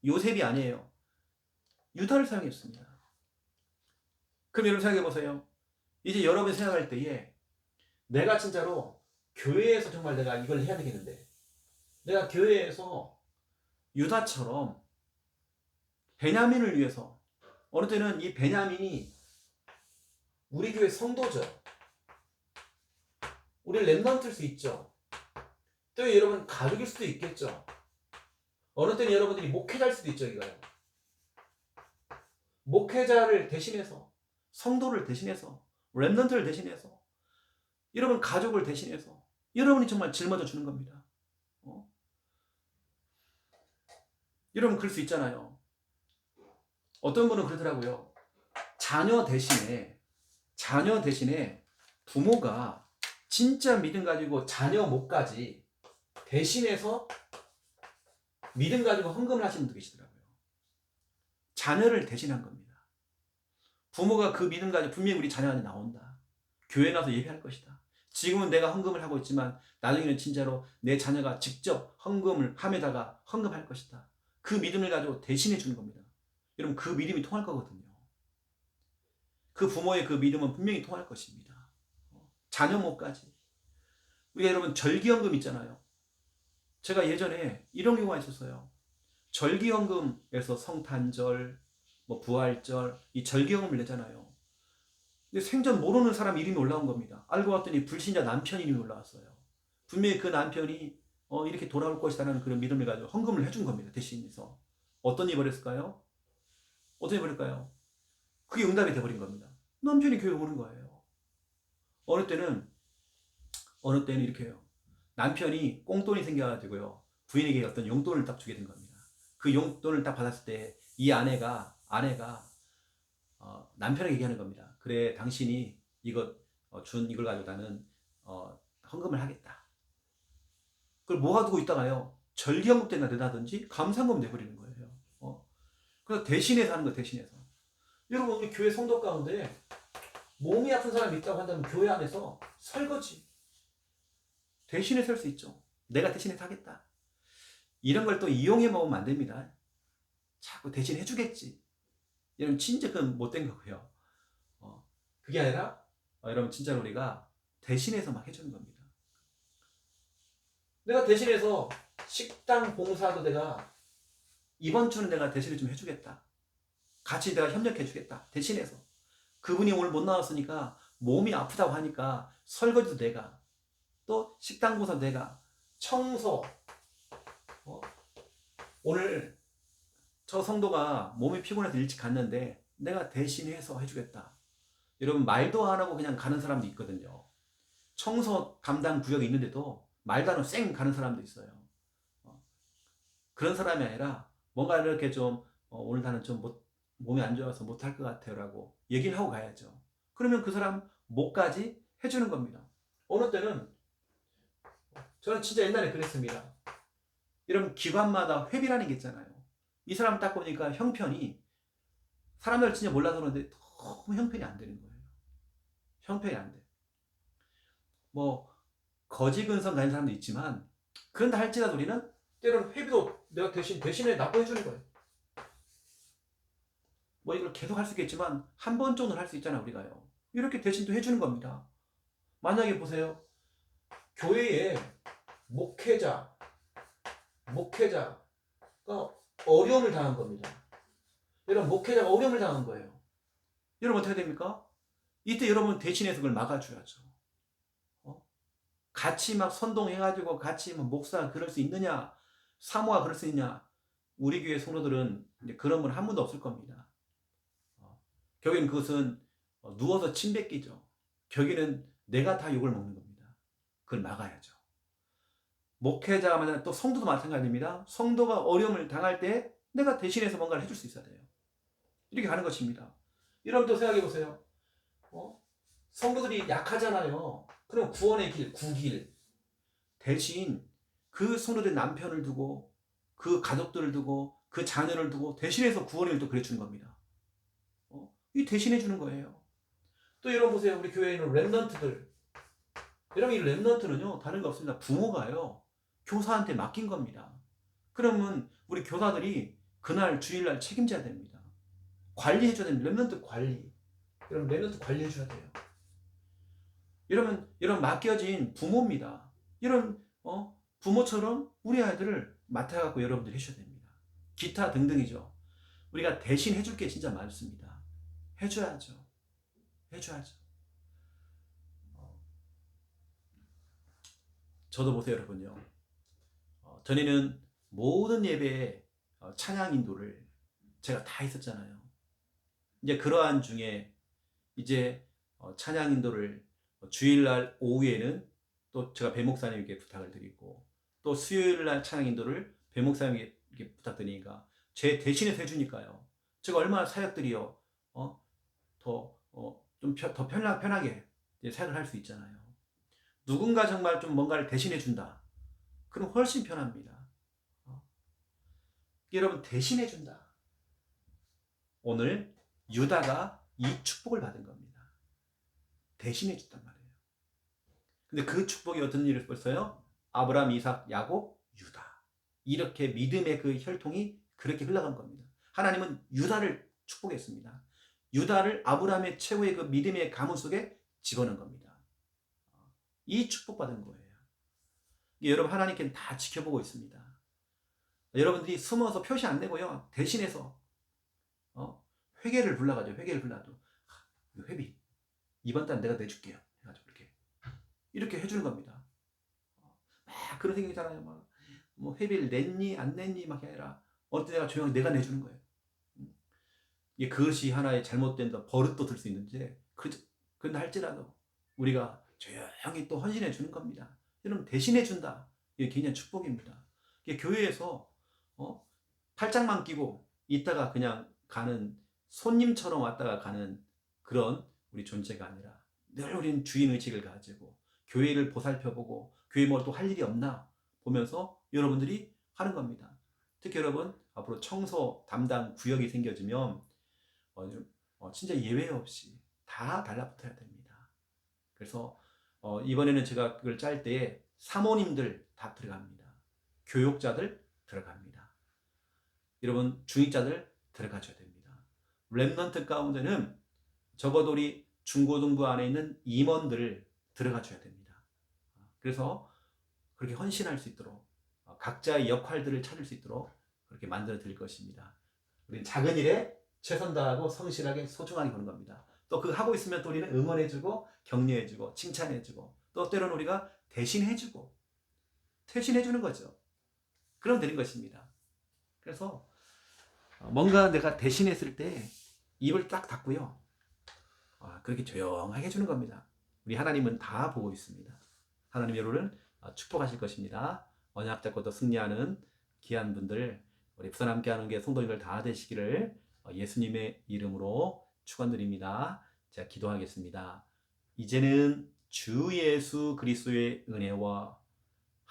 요셉이 아니에요. 유다를 사용했습니다. 그럼 여러분 생각해 보세요. 이제 여러분이 생각할 때에 내가 진짜로 교회에서 정말 내가 이걸 해야 되겠는데 내가 교회에서 유다처럼 베냐민을 위해서 어느 때는 이 베냐민이 우리 교회 성도죠. 우리 랩런트일 수 있죠. 또 여러분 가족일 수도 있겠죠. 어느 때는 여러분들이 목회자일 수도 있죠. 이거요. 목회자를 대신해서 성도를 대신해서 랩런트를 대신해서 여러분 가족을 대신해서 여러분이 정말 짊어져 주는 겁니다. 여러분 그럴 수 있잖아요. 어떤 분은 그러더라고요. 자녀 대신에 부모가 진짜 믿음 가지고 자녀 목까지 대신해서 믿음 가지고 헌금을 하시는 분도 계시더라고요. 자녀를 대신한 겁니다. 부모가 그 믿음 가지고 분명히 우리 자녀한테 나온다. 교회 나서 예배할 것이다. 지금은 내가 헌금을 하고 있지만 나중에는 진짜로 내 자녀가 직접 헌금을 함에다가 헌금할 것이다. 그 믿음을 가지고 대신해 주는 겁니다. 여러분 그 믿음이 통할 거거든요. 그 부모의 그 믿음은 분명히 통할 것입니다. 자녀 목까지. 우리가 여러분 절기헌금 있잖아요. 제가 예전에 이런 경우가 있었어요. 절기헌금에서 성탄절, 부활절 이 절기헌금을 내잖아요. 근데 생전 모르는 사람 이름이 올라온 겁니다. 알고 봤더니 불신자 남편 이름이 올라왔어요. 분명히 그 남편이 이렇게 돌아올 것이라는 그런 믿음을 가지고 헌금을 해준 겁니다. 대신해서. 어떤 일이 벌였을까요? 어떤 일이 벌일까요? 그게 응답이 돼버린 겁니다. 남편이 교회 오는 거예요. 어느 때는 이렇게 해요. 남편이 꽁돈이 생겨가지고요. 부인에게 어떤 용돈을 딱 주게 된 겁니다. 그 용돈을 딱 받았을 때 이 아내가 남편에게 얘기하는 겁니다. 그래 당신이 이걸 가지고 나는 헌금을 하겠다. 그걸 모아두고 있다가요. 절기헌금 때나 내다든지 감사헌금 내버리는 거예요. 그래서 대신해서 하는 거예요. 대신해서. 여러분 우리 교회 성도 가운데 몸이 아픈 사람이 있다고 한다면 교회 안에서 설거지 대신해서 할 수 있죠. 내가 대신해서 하겠다. 이런 걸 또 이용해 먹으면 안 됩니다. 자꾸 대신해 주겠지. 여러분 진짜 그건 못된 거고요. 그게 아니라 여러분 진짜 우리가 대신해서 막 해주는 겁니다. 내가 대신해서 식당 봉사도 내가 이번 주는 내가 대신을 좀 해주겠다. 같이 내가 협력해 주겠다. 대신해서. 그분이 오늘 못 나왔으니까 몸이 아프다고 하니까 설거지도 내가 또 식당 봉사도 내가 청소 오늘 저 성도가 몸이 피곤해서 일찍 갔는데 내가 대신해서 해주겠다. 여러분 말도 안 하고 그냥 가는 사람도 있거든요. 청소 담당 구역이 있는데도 말도 안 하고 쌩 가는 사람도 있어요. 그런 사람이 아니라 뭔가 이렇게 좀 오늘 나는 좀 몸이 안 좋아서 못할 것 같아요 라고 얘기를 하고 가야죠. 그러면 그 사람 목까지 해주는 겁니다. 어느 때는 저는 진짜 옛날에 그랬습니다. 이런 기관마다 회비라는 게 있잖아요. 이 사람 딱 보니까 형편이 사람들 진짜 몰라서 그러는데 너무 형편이 안 되는 거예요. 형편이 안 돼. 뭐 거지 근성 가진 사람도 있지만 그런다 할지라도 우리는 때로는 회비도 내가 대신에 납부해 주는 거예요. 뭐 이걸 계속 할 수 있겠지만 한 번 정도는 할 수 있잖아요, 우리가요. 이렇게 대신도 해주는 겁니다. 만약에 보세요. 교회에 목회자가 어려움을 당한 겁니다. 여러분, 목회자가 어려움을 당한 거예요. 여러분 어떻게 됩니까? 이때 여러분 대신해서 그걸 막아줘야죠. 같이 막 선동해가지고 같이 뭐 목사 그럴 수 있느냐, 사모가 그럴 수 있냐? 우리 교회 성도들은 이제 그런 분 한 분도 없을 겁니다. 결국엔 그것은 누워서 침 뱉기죠. 결국에는 내가 다 욕을 먹는 겁니다. 그걸 막아야죠. 목회자마다 또 성도도 마찬가지입니다. 성도가 어려움을 당할 때 내가 대신해서 뭔가를 해줄 수 있어야 돼요. 이렇게 가는 것입니다. 여러분도 생각해 보세요. 성도들이 약하잖아요. 그럼 구원의 길, 구길. 대신 그 성도들의 남편을 두고 그 가족들을 두고 그 자녀를 두고 대신해서 구원의 일도 그려주는 겁니다. 이 대신해 주는 거예요. 또 여러분 보세요. 우리 교회에 있는 랩런트들. 여러분 이 랩런트는요 다른 거 없습니다. 부모가요 교사한테 맡긴 겁니다. 그러면 우리 교사들이 그날 주일날 책임져야 됩니다. 관리해 줘야 됩니다. 랩런트 관리. 여러분 랩런트 관리해 줘야 돼요. 이런 맡겨진 부모입니다. 이런 부모처럼 우리 아이들을 맡아갖고 여러분들이 해줘야 됩니다. 기타 등등이죠. 우리가 대신 해줄 게 진짜 많습니다. 해줘야죠. 저도 보세요, 여러분요. 전에는 모든 예배에 찬양 인도를 제가 다 했었잖아요. 이제 그러한 중에 이제 찬양 인도를 주일날 오후에는 또 제가 배 목사님께 부탁을 드리고 또 수요일날 찬양 인도를 배 목사님께 부탁드리니까 제 대신해서 해주니까요. 제가 얼마나 사역들이요 좀 더 편하게 사역을 할 수 있잖아요. 누군가 정말 좀 뭔가를 대신해 준다. 그럼 훨씬 편합니다. 여러분 대신해 준다. 오늘 유다가 이 축복을 받은 겁니다. 대신해 줬단 말이에요. 근데 그 축복이 어떤 일을 벌써요? 아브라함, 이삭, 야곱, 유다. 이렇게 믿음의 그 혈통이 그렇게 흘러간 겁니다. 하나님은 유다를 축복했습니다. 유다를 아브라함의 최고의 그 믿음의 가문 속에 집어넣은 겁니다. 이 축복받은 거예요. 여러분 하나님께는 다 지켜보고 있습니다. 여러분들이 숨어서 표시 안 내고요. 대신해서 회계를 불러가지고 회계를 불러도 회비 이번 달 내가 내줄게요. 해가지고 이렇게 해주는 겁니다. 막 그런 생각이잖아요. 막 뭐 회비를 냈니 안 냈니 막 아니라 어느 때 내가 조용히 내가 내주는 거예요. 이게 그것이 하나의 잘못된 버릇도 들 수 있는데 그런다 할지라도 우리가 조용히 또 헌신해 주는 겁니다. 여러분 대신해 준다. 이게 굉장히 축복입니다. 이게 교회에서 팔짱만 끼고 있다가 그냥 가는 손님처럼 왔다가 가는 그런 우리 존재가 아니라 늘 우리는 주인의식을 가지고 교회를 보살펴보고 교회 뭐 또 할 일이 없나 보면서 여러분들이 하는 겁니다. 특히 여러분 앞으로 청소 담당 구역이 생겨지면 진짜 예외 없이 다 달라붙어야 됩니다. 그래서 이번에는 제가 그걸 짤 때 사모님들 다 들어갑니다. 교육자들 들어갑니다. 여러분 중직자들 들어가줘야 됩니다. 랩넌트 가운데는 적어도 우리 중고등부 안에 있는 임원들 들어가줘야 됩니다. 그래서 그렇게 헌신할 수 있도록 각자의 역할들을 찾을 수 있도록 그렇게 만들어 드릴 것입니다. 우리는 작은 일에 최선 다하고 성실하게 소중하게 보는 겁니다. 또 그거 하고 있으면 또 우리는 응원해주고 격려해주고 칭찬해주고 또 때로는 우리가 대신해주고 퇴신해주는 거죠. 그럼 되는 것입니다. 그래서 뭔가 내가 대신했을 때 입을 딱 닫고요. 그렇게 조용하게 해주는 겁니다. 우리 하나님은 다 보고 있습니다. 하나님 여러분을 축복하실 것입니다. 언약 잡고 또 승리하는 귀한 분들 우리 부산 함께하는 게 성도님들 다 되시기를 예수님의 이름으로 축원드립니다. 제가 기도하겠습니다. 이제는 주 예수 그리스도의 은혜와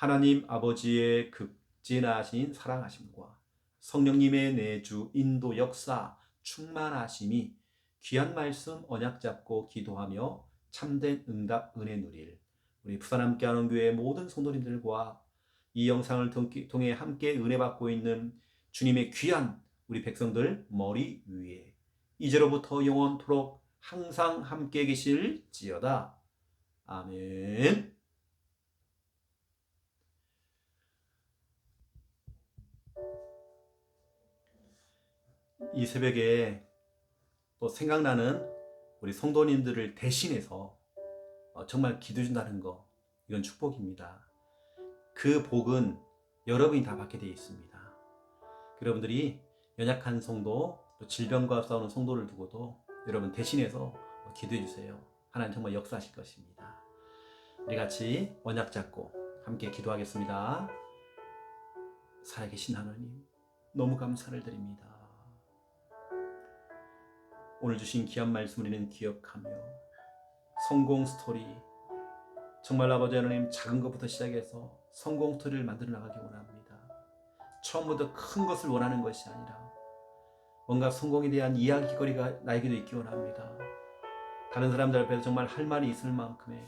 하나님 아버지의 극진하신 사랑하심과 성령님의 내주 인도 역사 충만하심이 귀한 말씀 언약 잡고 기도하며 참된 응답 은혜 누릴 우리 부산 함께하는 교회 모든 성도님들과 이 영상을 통해 함께 은혜 받고 있는 주님의 귀한 우리 백성들 머리 위에 이제로부터 영원토록 항상 함께 계실지어다. 아멘. 이 새벽에 또 생각나는 우리 성도님들을 대신해서 정말 기도해 준다는 거, 이건 축복입니다. 그 복은 여러분이 다 받게 되어 있습니다. 여러분들이 연약한 성도, 또 질병과 싸우는 성도를 두고도 여러분 대신해서 기도해 주세요. 하나님 정말 역사하실 것입니다. 우리 같이 언약 잡고 함께 기도하겠습니다. 살아계신 하나님, 너무 감사를 드립니다. 오늘 주신 귀한 말씀 우리는 기억하며 성공 스토리, 정말 아버지 하나님 작은 것부터 시작해서 성공 스토리를 만들어 나가기 원합니다. 처음부터 큰 것을 원하는 것이 아니라 뭔가 성공에 대한 이야기거리가 나에게도 있기 원합니다. 다른 사람들 앞에서 정말 할 말이 있을 만큼의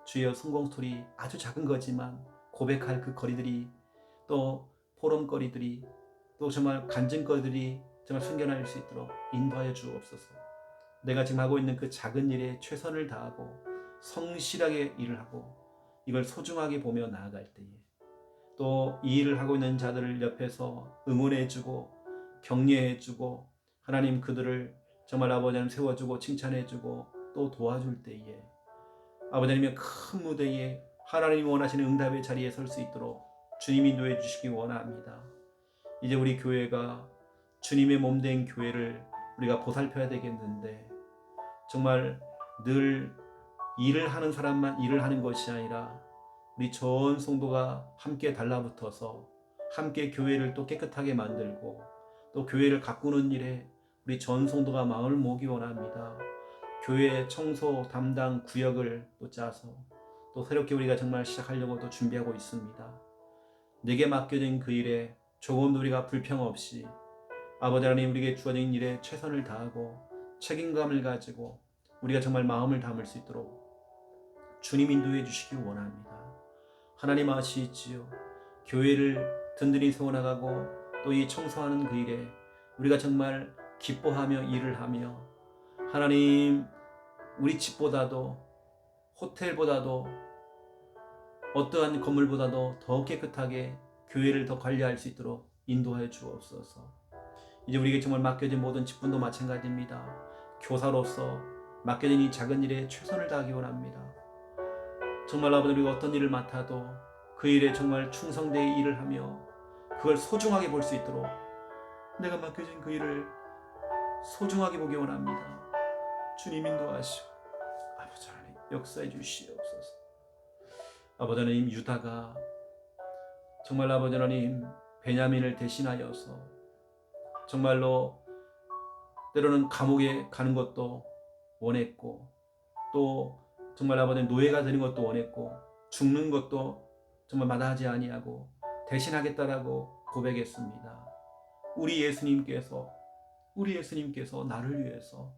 주여 성공 스토리, 아주 작은 거지만 고백할 그 거리들이, 또 포럼거리들이, 또 정말 간증거리들이 정말 생겨날 수 있도록 인도하여 주옵소서. 내가 지금 하고 있는 그 작은 일에 최선을 다하고 성실하게 일을 하고 이걸 소중하게 보며 나아갈 때에 또 이 일을 하고 있는 자들을 옆에서 응원해주고 격려해주고 하나님 그들을 정말 아버지 하나님 세워주고 칭찬해주고 또 도와줄 때에 아버지 하나님의 큰 무대에 하나님이 원하시는 응답의 자리에 설 수 있도록 주님이 인도해 주시기 원합니다. 이제 우리 교회가 주님의 몸된 교회를 우리가 보살펴야 되겠는데 정말 늘 일을 하는 사람만 일을 하는 것이 아니라 우리 전 성도가 함께 달라붙어서 함께 교회를 또 깨끗하게 만들고 또 교회를 가꾸는 일에 우리 전 성도가 마음을 모으기 원합니다. 교회 청소 담당 구역을 또 짜서 또 새롭게 우리가 정말 시작하려고 또 준비하고 있습니다. 내게 맡겨진 그 일에 조금도 우리가 불평 없이 아버지 하나님 우리에게 주어진 일에 최선을 다하고 책임감을 가지고 우리가 정말 마음을 담을 수 있도록 주님 인도해 주시기 원합니다. 하나님 아시지요. 교회를 든든히 세워나가고 또 이 청소하는 그 일에 우리가 정말 기뻐하며 일을 하며 하나님 우리 집보다도 호텔보다도 어떠한 건물보다도 더 깨끗하게 교회를 더 관리할 수 있도록 인도하여 주옵소서. 이제 우리에게 정말 맡겨진 모든 직분도 마찬가지입니다. 교사로서 맡겨진 이 작은 일에 최선을 다하기 원합니다. 정말 아버지 우리가 어떤 일을 맡아도 그 일에 정말 충성되게 일을 하며 그걸 소중하게 볼 수 있도록 내가 맡겨진 그 일을 소중하게 보기 원합니다. 주님 인도하시고 아버지 하나님 역사해 주시옵소서. 아버지 하나님 유다가 정말 아버지 하나님 베냐민을 대신하여서 정말로 때로는 감옥에 가는 것도 원했고 또 정말 아버지 노예가 되는 것도 원했고 죽는 것도 정말 마다하지 아니하고 대신하겠다라고 고백했습니다. 우리 예수님께서 나를 위해서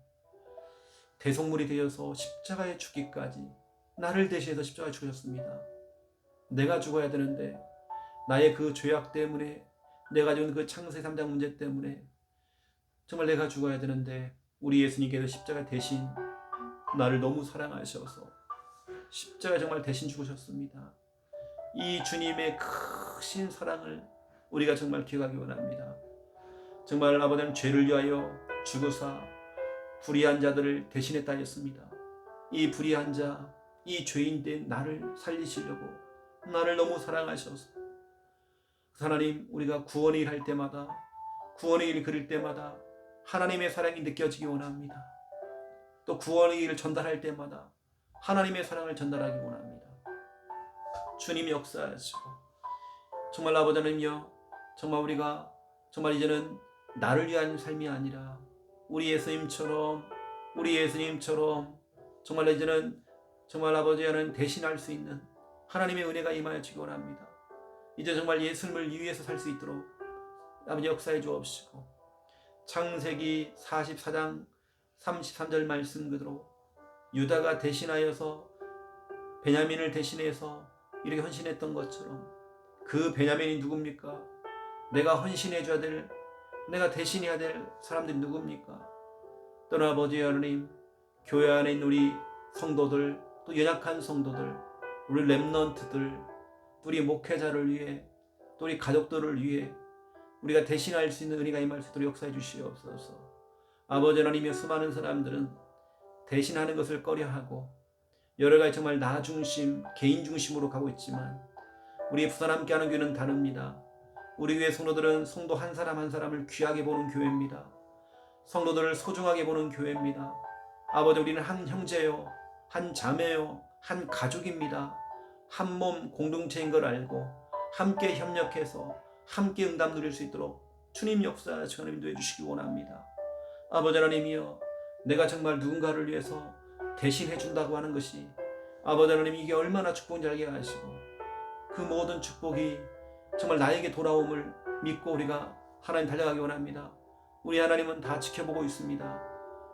대속물이 되어서 십자가에 죽기까지 나를 대신해서 십자가에 죽으셨습니다. 내가 죽어야 되는데 나의 그 죄악 때문에 내가 가지고 있는 그 창세 3장 문제 때문에 정말 내가 죽어야 되는데 우리 예수님께서 십자가 대신 나를 너무 사랑하셔서 십자가에 정말 대신 죽으셨습니다. 이 주님의 크신 사랑을 우리가 정말 기억하기 원합니다. 정말 아버지는 죄를 위하여 죽으사 불의한 자들을 대신했다 했습니다. 이 불의한 자, 이 죄인된 나를 살리시려고 나를 너무 사랑하셔서 하나님 우리가 구원의 일 할 때마다 구원의 일 그릴 때마다 하나님의 사랑이 느껴지기 원합니다. 또 구원의 일을 전달할 때마다 하나님의 사랑을 전달하기 원합니다. 주님 역사하시고 정말 아버지 하나님요 정말 우리가 정말 이제는 나를 위한 삶이 아니라 우리 예수님처럼 정말 이제는 정말 아버지 하나님 대신할 수 있는 하나님의 은혜가 임하여 주기 원합니다. 이제 정말 예수님을 위해서 살 수 있도록 아버지 역사해 주옵시고, 창세기 44장 33절 말씀 그대로 유다가 대신하여서 베냐민을 대신해서 이렇게 헌신했던 것처럼 그 베냐민이 누굽니까? 내가 헌신해 줘야 될, 내가 대신해야 될 사람들이 누굽니까? 또는 아버지 하나님, 교회 안에 있는 우리 성도들, 또 연약한 성도들, 우리 렘넌트들, 우리 목회자를 위해, 또 우리 가족들을 위해 우리가 대신할 수 있는 은혜가 임할 수 있도록 역사해 주시옵소서. 아버지 하나님의 수많은 사람들은 대신하는 것을 꺼려하고 여러 가지 정말 나 중심, 개인 중심으로 가고 있지만 우리 부산 함께하는 교회는 다릅니다. 우리 교회 성도들은 성도 한 사람 한 사람을 귀하게 보는 교회입니다. 성도들을 소중하게 보는 교회입니다. 아버지, 우리는 한 형제요, 한 자매요, 한 가족입니다. 한 몸 공동체인 걸 알고 함께 협력해서 함께 응답 누릴 수 있도록 주님 역사하시고 하나님 인도해 주시기 원합니다. 아버지 하나님이여, 내가 정말 누군가를 위해서 대신해 준다고 하는 것이 아버지 하나님 이게 얼마나 축복인지 알게 하시고 그 모든 축복이 정말 나에게 돌아옴을 믿고 우리가 하나님 달려가기 원합니다. 우리 하나님은 다 지켜보고 있습니다.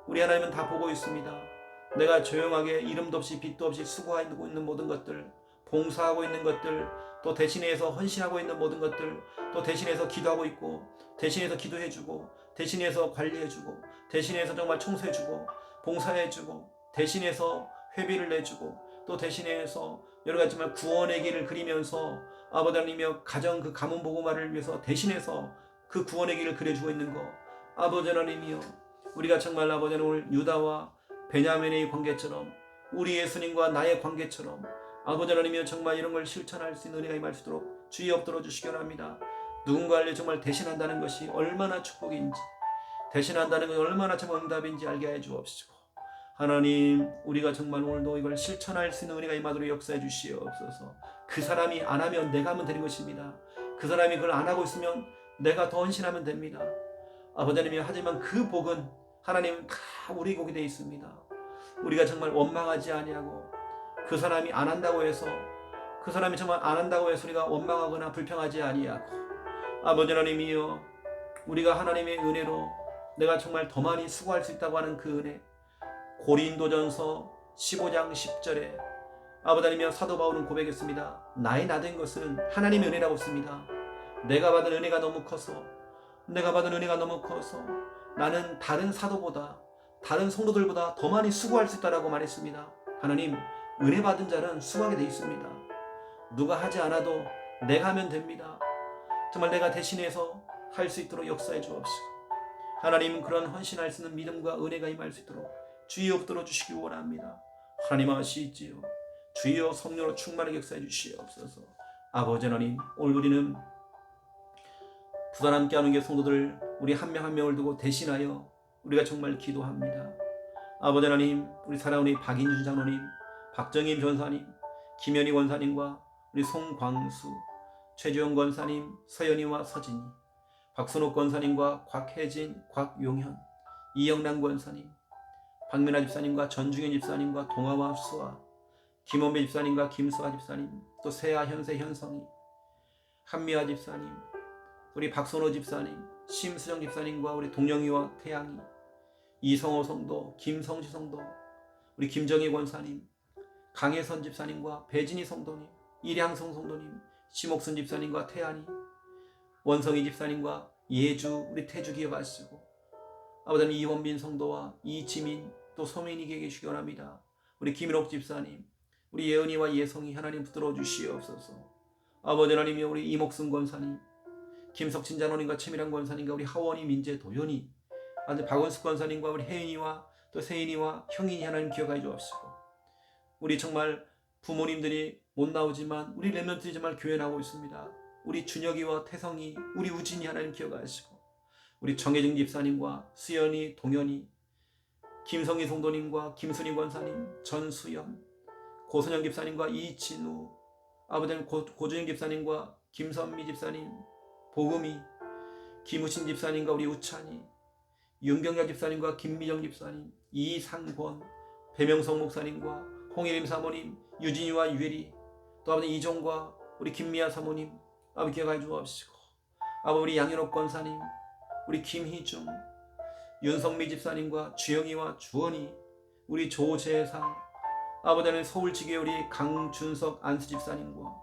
우리 하나님은 다 보고 있습니다. 내가 조용하게 이름도 없이 빛도 없이 수고하고 있는 모든 것들, 봉사하고 있는 것들, 또 대신해서 헌신하고 있는 모든 것들, 또 대신해서 기도하고 있고, 대신해서 기도해주고, 대신해서 관리해주고, 대신해서 정말 청소해주고, 봉사해주고, 대신해서 회비를 내주고, 또 대신해서 여러 가지 정말 구원의 길을 그리면서 아버지 하나님이여 가정 그 가문 복음화를 위해서 대신해서 그 구원의 길을 그려주고 있는 거, 아버지 하나님이여, 우리가 정말 아버지 하나님 오늘 유다와 베냐민의 관계처럼 우리 예수님과 나의 관계처럼 아버지 하나님이여 정말 이런 걸 실천할 수 있는 은혜가 임할 수 있도록 주의 엎드려 주시기 원합니다. 누군가를 정말 대신한다는 것이 얼마나 축복인지, 대신한다는 것이 얼마나 정말 응답인지 알게 해 주옵시고, 하나님 우리가 정말 오늘도 이걸 실천할 수 있는 은혜가 임하도록 역사해 주시옵소서. 그 사람이 안 하면 내가 하면 되는 것입니다. 그 사람이 그걸 안 하고 있으면 내가 더 헌신하면 됩니다. 아버지 하나님, 하지만 그 복은 하나님 다 우리 복이 되어 있습니다. 우리가 정말 원망하지 아니하고 그 사람이 안 한다고 해서, 그 사람이 정말 안 한다고 해서 우리가 원망하거나 불평하지 아니하고, 아버지 하나님이여, 우리가 하나님의 은혜로 내가 정말 더 많이 수고할 수 있다고 하는 그 은혜, 고린도전서 15장 10절에 아버지 하나님이여 사도 바울은 고백했습니다. 나의 나된 것은 하나님의 은혜라고 했습니다. 내가 받은 은혜가 너무 커서, 내가 받은 은혜가 너무 커서 나는 다른 사도보다, 다른 성도들보다 더 많이 수고할 수 있다라고 말했습니다. 하나님, 은혜 받은 자는 수고하게 돼 있습니다. 누가 하지 않아도 내가 하면 됩니다. 정말 내가 대신해서 할 수 있도록 역사해 주옵시고, 하나님 그런 헌신할 수 있는 믿음과 은혜가 임할 수 있도록 주의 엎드려 주시기 원합니다. 하나님 아시지요? 주여 성령으로 충만하게 역사해 주시옵소서. 아버지 하나님, 오늘 우리는 부산 함께하는 교회 성도들 우리 한 명 한 명을 두고 대신하여 우리가 정말 기도합니다. 아버지 하나님, 우리 사랑하는 박인준 장로님, 박정임 전사님, 김현희 권사님과 우리 송광수, 최주영 권사님, 서연이와 서진이, 박순옥 권사님과 곽혜진, 곽용현, 이영란 권사님, 박민아 집사님과 전중현 집사님과 동아와 수아, 김원배 집사님과 김수아 집사님, 또 세아 현세 현성이, 한미아 집사님, 우리 박선호 집사님, 심수정 집사님과 우리 동영이와 태양이, 이성호 성도, 김성지 성도, 우리 김정희 권사님, 강혜선 집사님과 배진희 성도님, 일양성 성도님, 심옥순 집사님과 태안이, 원성희 집사님과 예주, 우리 태주 기억하시고, 아버지 이원빈 성도와 이지민, 또 소민이에게 계시기 원합니다. 우리 김일옥 집사님, 우리 예은이와 예성이 하나님 붙들어 주시옵소서. 아버지 하나님이 우리 이목순 권사님, 김석진 장로님과 최미란 권사님과 우리 하원이, 민재, 도연이, 아들 박원숙 권사님과 우리 혜인이와 또 세인이와 형인이 하나님 기억하여 주옵시고, 우리 정말 부모님들이 못 나오지만 우리 렘넌트들이 정말 교회 나오고 있습니다. 우리 준혁이와 태성이, 우리 우진이 하나님 기억하시고, 우리 정혜정 집사님과 수연이, 동현이, 김성희 성도님과 김순희 권사님, 전수연, 고선영 집사님과 이진우, 아버지 고준영 집사님과 김선미 집사님, 보금이, 김우신 집사님과 우리 우찬이, 윤경야 집사님과 김미정 집사님, 이상권, 배명성 목사님과 홍예림 사모님, 유진이와 유혜리, 또 아버지 이종과 우리 김미아 사모님 아버지 기억하여 주옵시고, 아버지 우리 양현옥 권사님, 우리 김희중, 윤성미 집사님과 주영이와 주원이, 우리 조재상, 아버지는 서울지교회 우리 강준석 안수 집사님과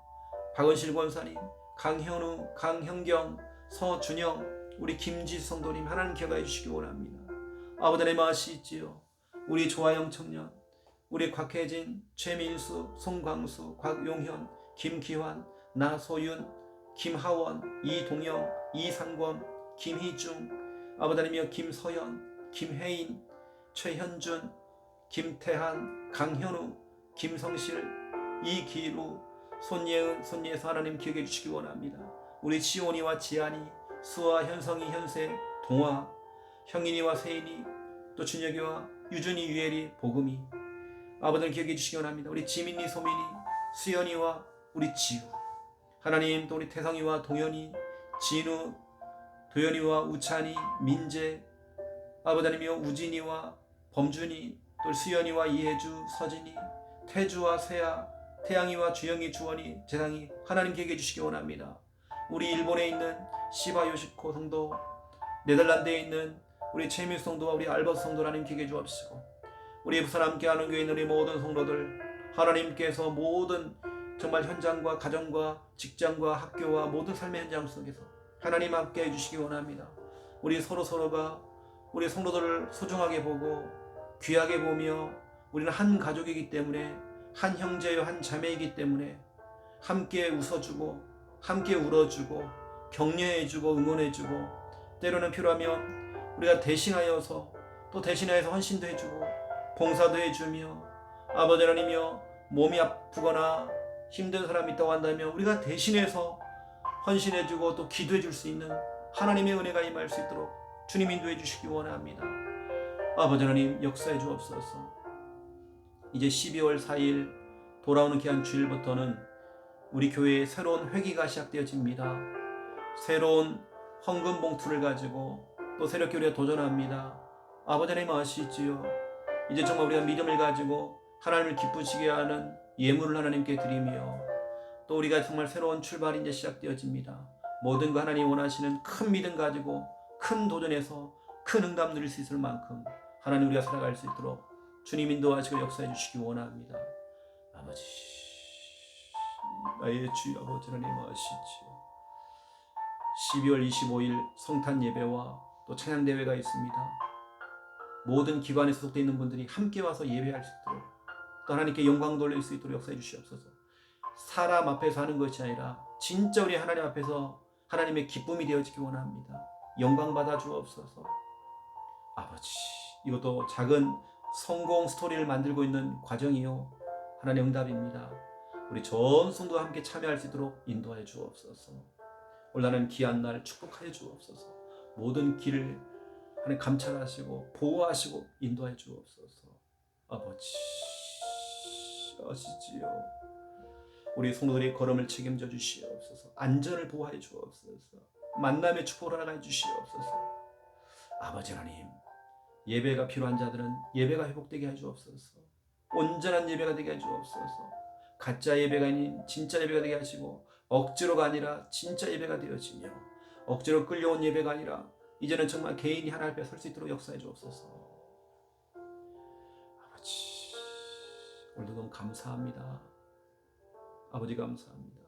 박은실 권사님, 강현우, 강형경, 서준영, 우리 김지수 성도님 하나님 기억하여 주시기 원합니다. 아버지 하나님 아시지요. 우리 조아영 청년, 우리 곽혜진, 최민수, 송광수, 곽용현, 김기환, 나소윤, 김하원, 이동영, 이상권, 김희중, 아버지 하나님이여 김서연, 김혜인, 최현준, 김태한, 강현우, 김성실, 이기루, 손예은, 손예서 하나님 기억해 주시기 원합니다. 우리 지온이와 지안이, 수아, 현성이, 현세, 동화, 형인이와 세인이, 또 준혁이와 유준이, 유엘이, 복음이 아버지를 기억해 주시기 원합니다. 우리 지민이, 소민이, 수연이와 우리 지우, 하나님 또 우리 태성이와 동현이, 진우, 도현이와 우찬이, 민재, 아버지 하나님이여 우진이와 범준이, 또 수연이와 이혜주, 서진이, 태주와 세아, 태양이와 주영이, 주원이, 재상이 하나님 기억해 주시기 원합니다. 우리 일본에 있는 시바 요시코 성도, 네덜란드에 있는 우리 최민수 성도와 우리 알버스 성도 하나님 기억해 주옵시고, 우리 부산 함께하는 교회 있는 우리 모든 성도들 하나님께서 모든 정말 현장과 가정과 직장과 학교와 모든 삶의 현장 속에서 하나님 함께 해주시기 원합니다. 우리 서로가 우리 성도들을 소중하게 보고 귀하게 보며, 우리는 한 가족이기 때문에, 한 형제요 한 자매이기 때문에 함께 웃어주고 함께 울어주고 격려해주고 응원해주고, 때로는 필요하면 우리가 대신하여서 또 대신하여서 헌신도 해주고 봉사도 해주며, 아버지 하나님이여 몸이 아프거나 힘든 사람이 있다고 한다면 우리가 대신해서 헌신해주고 또 기도해줄 수 있는 하나님의 은혜가 임할 수 있도록 주님 인도해 주시기 원합니다. 아버지 하나님 역사해 주옵소서. 이제 12월 4일 돌아오는 귀한 주일부터는 우리 교회에 새로운 회기가 시작되어집니다. 새로운 헌금 봉투를 가지고 또 새롭게 우리가 도전합니다. 아버지 하나님 아시지요. 이제 정말 우리가 믿음을 가지고 하나님을 기쁘시게 하는 예물을 하나님께 드리며, 또 우리가 정말 새로운 출발이 이제 시작되어집니다. 모든 거 하나님 원하시는 큰 믿음 가지고 큰 도전에서 큰 응답 누릴 수 있을 만큼 하나님 우리가 살아갈 수 있도록 주님 인도하시고 역사해 주시기 원합니다. 아버지, 나의 주 아버지 하나님 아시지요. 12월 25일 성탄 예배와 또 찬양 대회가 있습니다. 모든 기관에 소속되어 있는 분들이 함께 와서 예배할 수 있도록, 또 하나님께 영광 돌릴 수 있도록 역사해 주시옵소서. 사람 앞에서 하는 것이 아니라 진짜 우리 하나님 앞에서 하나님의 기쁨이 되어지기 원합니다. 영광 받아 주옵소서. 아버지, 이것도 작은 성공 스토리를 만들고 있는 과정이요 하나님의 응답입니다. 우리 전 성도와 함께 참여할 수 있도록 인도하여 주옵소서. 올라는 귀한 날 축복하여 주옵소서. 모든 길을 하나님 감찰하시고 보호하시고 인도하여 주옵소서. 아버지 아시지요. 우리 성도들의 걸음을 책임져 주시옵소서. 안전을 보호하여 주옵소서. 만남의 축복을 하나해 주시옵소서. 아버지 하나님, 예배가 필요한 자들은 예배가 회복되게 해 주옵소서. 온전한 예배가 되게 해 주옵소서. 가짜 예배가 아닌 진짜 예배가 되게 하시고, 억지로가 아니라 진짜 예배가 되어지며, 억지로 끌려온 예배가 아니라 이제는 정말 개인이 하나님 앞에 설 수 있도록 역사해 주옵소서. 아버지, 오늘도 너무 감사합니다. 아버지 감사합니다.